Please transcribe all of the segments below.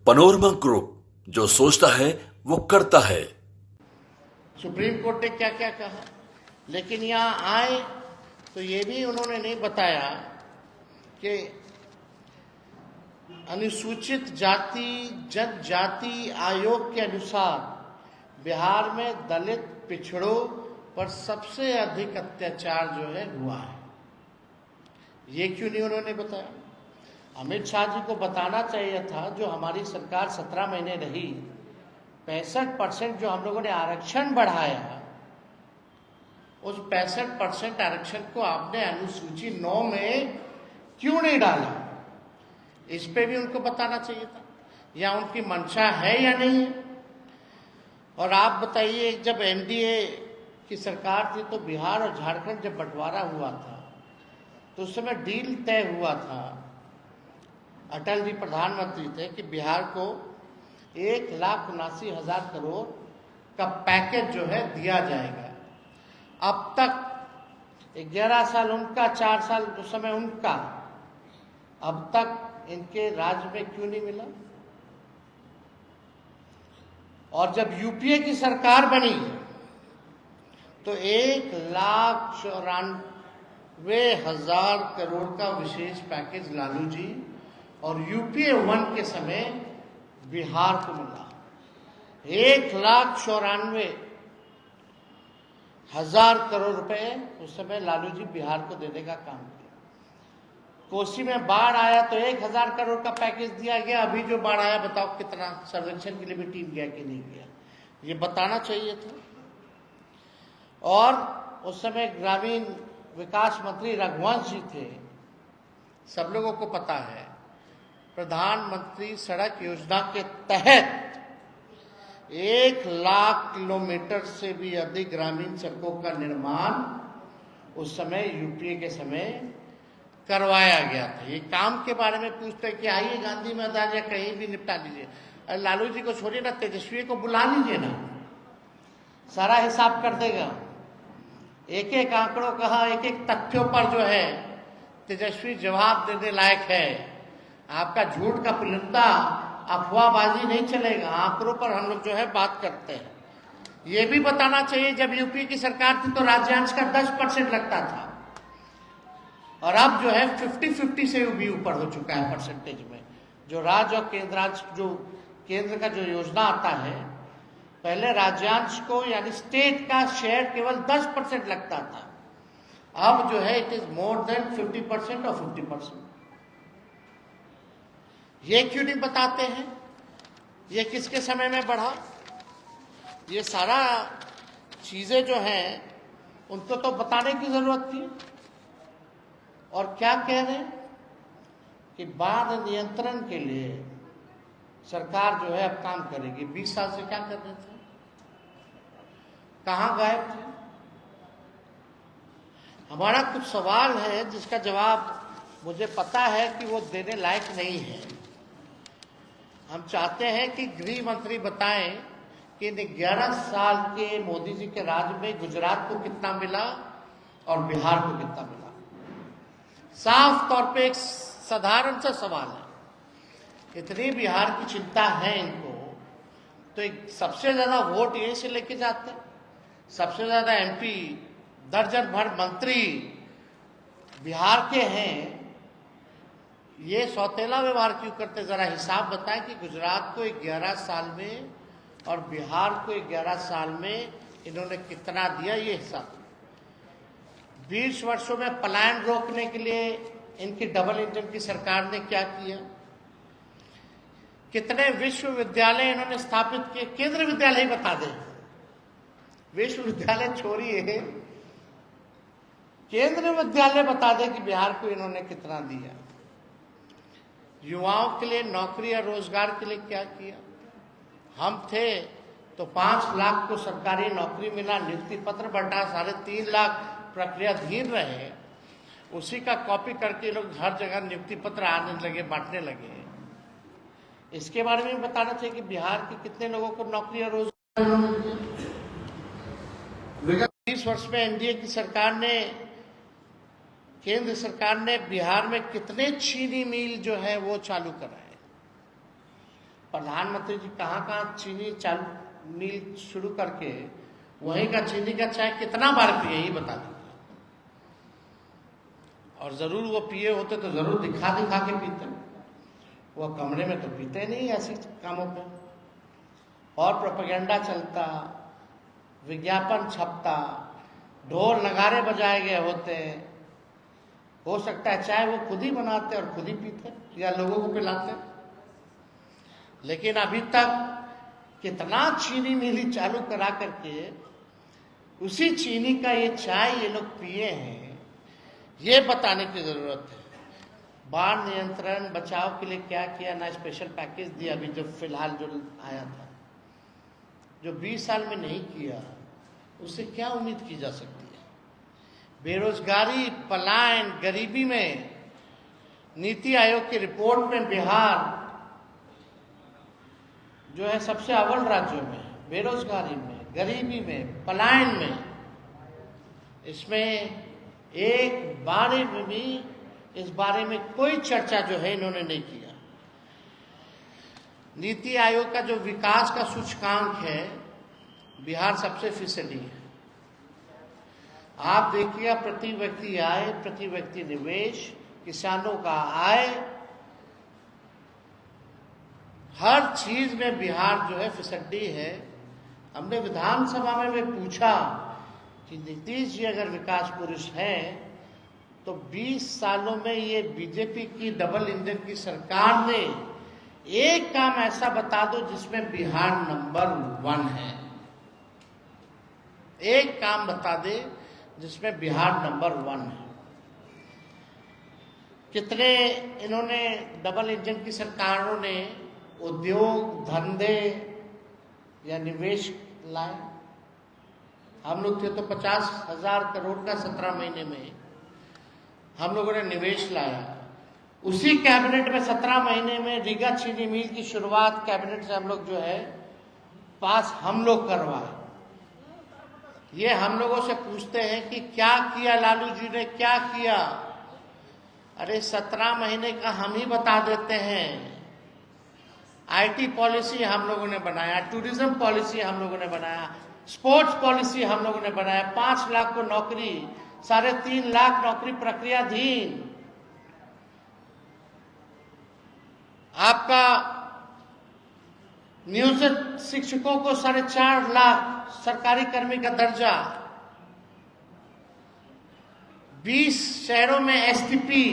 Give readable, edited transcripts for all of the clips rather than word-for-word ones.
Panorama group, जो सोचता है वो करता है। सुप्रीम कोर्ट ने क्या क्या कहा, लेकिन यहाँ आए तो ये भी उन्होंने नहीं बताया कि अनुसूचित जाति जनजाति आयोग के अनुसार बिहार में दलित पिछड़ों पर सबसे अधिक अत्याचार जो है हुआ है। ये क्यों नहीं उन्होंने बताया? अमित शाह जी को बताना चाहिए था। जो हमारी सरकार 17 महीने रही, 65% जो हम लोगों ने आरक्षण बढ़ाया, उस 65% आरक्षण को आपने अनुसूची 9 में क्यों नहीं डाला? इस पे भी उनको बताना चाहिए था, या उनकी मंशा है या नहीं है। और आप बताइए, जब एनडीए की सरकार थी तो बिहार और झारखंड जब बंटवारा हुआ था तो उस समय डील तय हुआ था, अटल जी प्रधानमंत्री थे, कि बिहार को 1,79,000 करोड़ का पैकेज जो है दिया जाएगा। अब तक 11 साल उनका, 4 साल उस समय उनका, अब तक इनके राज्य में क्यों नहीं मिला? और जब यूपीए की सरकार बनी तो 1,94,000 करोड़ का विशेष पैकेज लालू जी और यूपीए 1 के समय बिहार को मिला। 1,94,000 करोड़ रुपए उस समय लालू जी बिहार को देने का काम किया। कोसी में बाढ़ आया तो 1,000 करोड़ का पैकेज दिया गया। अभी जो बाढ़ आया, बताओ कितना सर्वेक्षण के लिए भी टीम गया कि नहीं गया? ये बताना चाहिए था। और उस समय ग्रामीण विकास मंत्री रघुवंश जी थे, सब लोगों को पता है। प्रधानमंत्री सड़क योजना के तहत 1,00,000 किलोमीटर से भी अधिक ग्रामीण सड़कों का निर्माण उस समय यूपीए के समय करवाया गया था। ये काम के बारे में पूछते हैं कि आइए गांधी मैदान या कहीं भी निपटा लीजिए। लालू जी को छोड़िए ना, तेजस्वी को बुला लीजिए ना, सारा हिसाब कर देगा। एक एक आंकड़ों कहा, एक एक तथ्यों पर जो है तेजस्वी जवाब देने लायक है। आपका झूठ का पुलिंदा, अफवाहबाजी नहीं चलेगा। आंकड़ों पर हम लोग जो है बात करते हैं। ये भी बताना चाहिए, जब यूपी की सरकार थी तो राज्यांश का 10% लगता था, और अब जो है 50-50 से भी ऊपर हो चुका है परसेंटेज में। जो राज्य और केंद्रांश, जो केंद्र का जो योजना आता है, पहले राज्यांश को यानी स्टेट का शेयर केवल 10% लगता था, अब जो है इट इज मोर देन 50% और 50%। ये क्यों नहीं बताते हैं? ये किसके समय में बढ़ा? ये सारा चीजें जो हैं उनको तो बताने की जरूरत थी। और क्या कह रहे हैं कि बाढ़ नियंत्रण के लिए सरकार जो है अब काम करेगी। 20 साल से क्या कर रहे थे? कहां गायब थे? हमारा कुछ सवाल है जिसका जवाब मुझे पता है कि वो देने लायक नहीं है। हम चाहते हैं कि गृह मंत्री बताएं कि इन 11 साल के मोदी जी के राज में गुजरात को कितना मिला और बिहार को कितना मिला। साफ तौर पे एक साधारण सा सवाल है। इतनी बिहार की चिंता है इनको, तो एक सबसे ज्यादा वोट यहीं से लेके जाते हैं। सबसे ज्यादा एमपी, दर्जन भर मंत्री बिहार के हैं। ये सौतेला व्यवहार क्यों करते? जरा हिसाब बताएं कि गुजरात को 11 साल में और बिहार को 11 साल में इन्होंने कितना दिया, ये हिसाब। 20 वर्षों में पलायन रोकने के लिए इनकी डबल इंजन की सरकार ने क्या किया? कितने विश्वविद्यालय इन्होंने स्थापित किए? केंद्रीय विद्यालय ही बता दें, विश्वविद्यालय छोड़िए, केंद्रीय विद्यालय बता दें कि बिहार को इन्होंने कितना दिया। युवाओं के लिए नौकरी या रोजगार के लिए क्या किया? हम थे तो 5 लाख को सरकारी नौकरी मिला, नियुक्ति पत्र बंटा, 3.5 लाख प्रक्रियाधीन रहे। उसी का कॉपी करके लोग हर जगह नियुक्ति पत्र आने लगे, बांटने लगे। इसके बारे में बताना चाहिए कि बिहार के कितने लोगों को नौकरी और रोजगार। 20 वर्ष में एनडीए की सरकार ने, केंद्र सरकार ने बिहार में कितने चीनी मिल जो है वो चालू कराए। प्रधानमंत्री जी कहाँ कहाँ चीनी चालू मिल शुरू करके वहीं का चीनी का चाय कितना बार पिए, यही बता दीजिए। और जरूर वो पिए होते तो जरूर दिखा दिखा के पीते, वो कमरे में तो पीते नहीं ऐसे कामों पे। और प्रोपेगेंडा चलता, विज्ञापन छपता, ढोल नगारे बजाए गए होते। हो सकता है चाय वो खुद ही बनाते और खुद ही पीते या लोगों को पिलाते। लेकिन अभी तक कितना चीनी मिली चालू करा करके उसी चीनी का ये चाय ये लोग पिए हैं, ये बताने की जरूरत है। बाढ़ नियंत्रण बचाव के लिए क्या किया, ना स्पेशल पैकेज दिया अभी जो फिलहाल जो आया था, जो 20 साल में नहीं किया, उससे क्या उम्मीद की जा सकती है। बेरोजगारी, पलायन, गरीबी में नीति आयोग की रिपोर्ट में बिहार जो है सबसे अव्वल राज्यों में, बेरोजगारी में, गरीबी में, पलायन में। इसमें एक बारे में भी इस बारे में कोई चर्चा जो है इन्होंने नहीं किया। नीति आयोग का जो विकास का सूचकांक है, बिहार सबसे फीसदी है। आप देखिएगा प्रति व्यक्ति आय, प्रति व्यक्ति निवेश, किसानों का आय, हर चीज में बिहार जो है फिसड्डी है। हमने विधानसभा में पूछा कि नीतीश जी अगर विकास पुरुष हैं तो 20 सालों में ये बीजेपी की डबल इंजन की सरकार ने एक काम ऐसा बता दो जिसमें बिहार नंबर 1 है। एक काम बता दे जिसमें बिहार नंबर 1 है। कितने इन्होंने डबल इंजन की सरकारों ने उद्योग, धंधे या निवेश लाए। हम लोग थे तो 50,000 करोड़ का 17 महीने में हम लोगों ने निवेश लाया। उसी कैबिनेट में 17 महीने में रीगा चीनी मिल की शुरुआत कैबिनेट से हम लोग जो है पास हम लोग करवाए। ये हम लोगों से पूछते हैं कि क्या किया लालू जी ने, क्या किया? अरे 17 महीने का हम ही बता देते हैं। आईटी पॉलिसी हम लोगों ने बनाया, टूरिज्म पॉलिसी हम लोगों ने बनाया, स्पोर्ट्स पॉलिसी हम लोगों ने बनाया। 5 लाख को नौकरी, 3.5 लाख नौकरी प्रक्रियाधीन। आपका नियोजित शिक्षकों को 4.5 लाख सरकारी कर्मी का दर्जा। 20 शहरों में एसटीपी,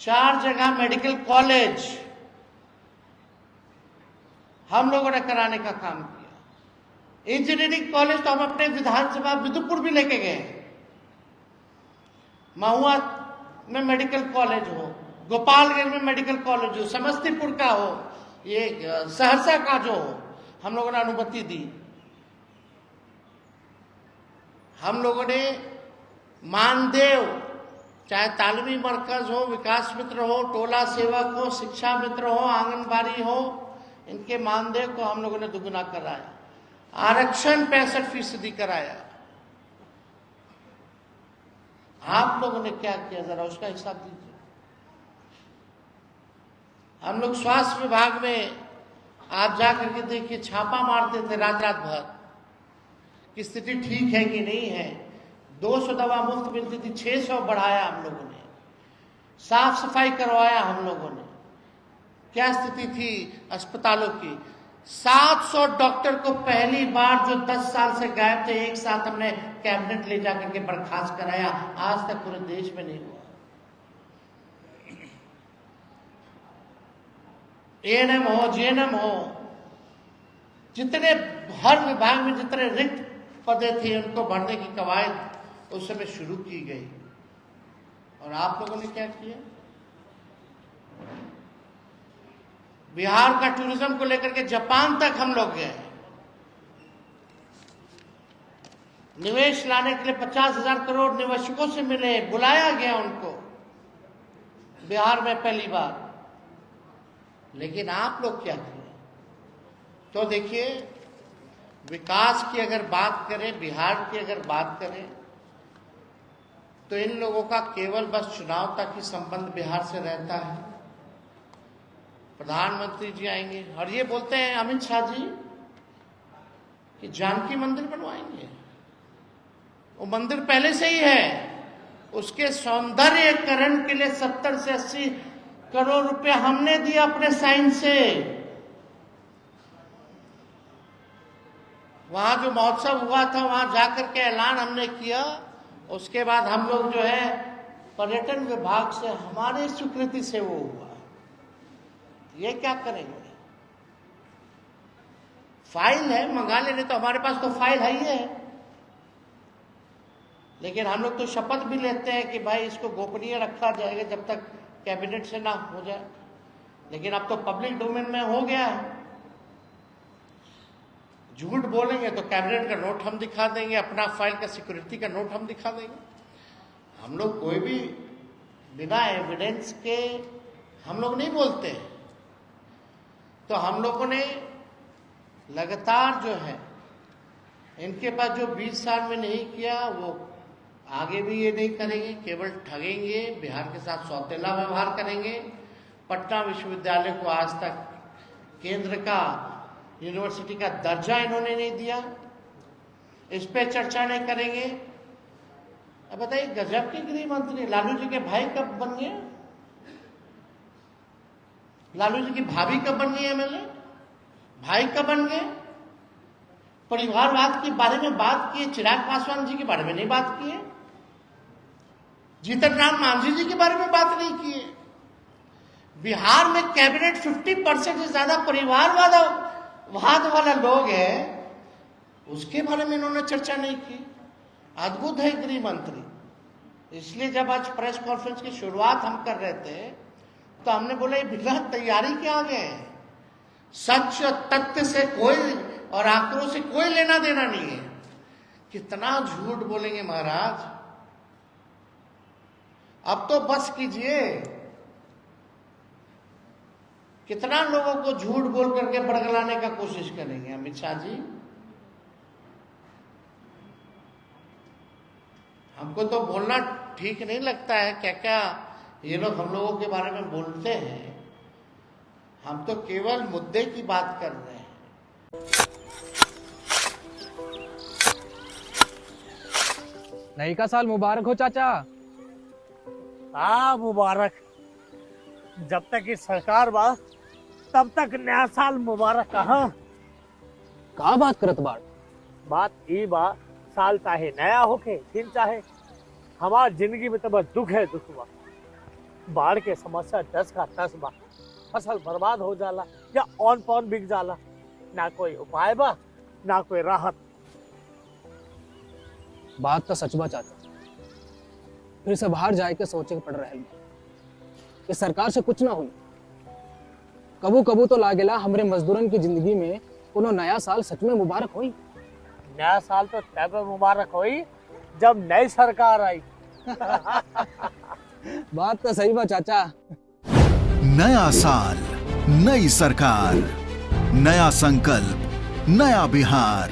4 जगह मेडिकल कॉलेज हम लोगों ने कराने का काम किया। इंजीनियरिंग कॉलेज तो हम अपने विधानसभा विदुपुर भी लेके गए। महुआ में मेडिकल कॉलेज हो, गोपालगंज में मेडिकल कॉलेज हो, समस्तीपुर का हो, ये सहरसा का जो हो, हम लोगों ने अनुमति दी। हम लोगों ने मानदेव, चाहे तालीमी मरकज हो, विकास मित्र हो, टोला सेवक हो, शिक्षा मित्र हो, आंगनबाड़ी हो, इनके मानदेय को हम लोगों ने दुगुना कराया। आरक्षण 65% कराया। आप लोगों ने क्या किया, जरा उसका हिसाब दीजिए। हम लोग स्वास्थ्य विभाग में आप जाकर के देखिए, छापा मारते थे रात रात भर कि स्थिति ठीक है कि नहीं है। 200 दवा मुफ्त मिलती थी, 600 बढ़ाया हम लोगों ने। साफ सफाई करवाया हम लोगों ने। क्या स्थिति थी अस्पतालों की? 700 डॉक्टर को पहली बार जो 10 साल से गायब थे, एक साथ हमने कैबिनेट ले जाकर के बर्खास्त कराया। आज तक पूरे देश में नहीं हुआ। एएनएम हो, जीएनएम हो, जितने हर विभाग में जितने रिक्त पदे थे उनको भरने की कवायद उस समय शुरू की गई। और आप लोगों ने क्या किया? बिहार का टूरिज्म को लेकर के जापान तक हम लोग गए। निवेश लाने के लिए 50,000 करोड़ निवेशकों से मिले, बुलाया गया उनको बिहार में पहली बार। लेकिन आप लोग क्या किए? तो देखिए, विकास की अगर बात करें, बिहार की अगर बात करें, तो इन लोगों का केवल बस चुनाव तक ही संबंध बिहार से रहता है। प्रधानमंत्री जी आएंगे और ये बोलते हैं अमित शाह जी कि जानकी मंदिर बनवाएंगे। वो मंदिर पहले से ही है, उसके सौंदर्यकरण के लिए 70 से 80 करोड़ रुपए हमने दिए अपने साइन से। वहां जो महोत्सव हुआ था वहां जाकर के ऐलान हमने किया। उसके बाद हम लोग जो है पर्यटन विभाग से हमारे स्वीकृति से वो हुआ। ये क्या करेंगे? फाइल है, मंगा लेने, तो हमारे पास तो फाइल है ही है। लेकिन हम लोग तो शपथ भी लेते हैं कि भाई इसको गोपनीय रखा जाएगा जब तक कैबिनेट से ना हो जाए। लेकिन अब तो पब्लिक डोमेन में हो गया है। झूठ बोलेंगे तो कैबिनेट का नोट हम दिखा देंगे, अपना फाइल का सिक्योरिटी का नोट हम दिखा देंगे। हम लोग कोई भी बिना एविडेंस के हम लोग नहीं बोलते हैं। तो हम लोगों ने लगातार जो है इनके पास जो 20 साल में नहीं किया वो आगे भी ये नहीं करेंगे। केवल ठगेंगे, बिहार के साथ सौतेला व्यवहार करेंगे। पटना विश्वविद्यालय को आज तक केंद्र का यूनिवर्सिटी का दर्जा इन्होंने नहीं दिया, इस पे चर्चा नहीं करेंगे। अब बताइए, गजब के गृह मंत्री लालू जी के भाई कब बन गए? लालू जी की भाभी कब बन गई एमएलए? भाई कब बन गए? परिवारवाद के बारे में बात किए, चिराग पासवान जी के बारे में नहीं बात किए, जीतन राम मांझी जी के बारे में बात नहीं किए। बिहार में कैबिनेट 50% से ज्यादा परिवारवाद वाला लोग हैं, उसके बारे में इन्होंने चर्चा नहीं की। अद्भुत है गृह मंत्री। इसलिए जब आज प्रेस कॉन्फ्रेंस की शुरुआत हम कर रहे थे तो हमने बोला ये बिना तैयारी के आ गए। सच और तथ्य से कोई और आंकड़ों से कोई लेना देना नहीं है। कितना झूठ बोलेंगे महाराज। अब तो बस कीजिए। कितना लोगों को झूठ बोल करके बरगलाने का कोशिश करेंगे अमित शाह जी? हमको तो बोलना ठीक नहीं लगता है। क्या क्या ये लोग हम लोगों के बारे में बोलते हैं। हम तो केवल मुद्दे की बात कर रहे हैं। नई का साल मुबारक हो चाचा। हाँ मुबारक। जब तक ये सरकार बा तब तक नया साल मुबारक। कहाँ का बात करत बाड़? बात ई बा, साल चाहे नया होके फिर चाहे हमार जिंदगी में तो बस दुख है, दुख बा। बाढ़ के समस्या 10 का 10 बा। फसल बर्बाद हो जाला या ऑन पॉन बिक जाला। ना कोई उपाय बा ना कोई राहत। बात तो सच बा चाचा। फिर से बाहर जाए के सोचे के पड़ रहे कि सरकार से कुछ ना हुई। कबू कबू तो लागेला हमरे मजदूरन की जिंदगी में कोनो नया साल सच में मुबारक हुई। नया साल तो तब मुबारक हुई जब नई सरकार आई। बात तो सही बा चाचा। नया साल, नई सरकार, नया संकल्प, नया बिहार।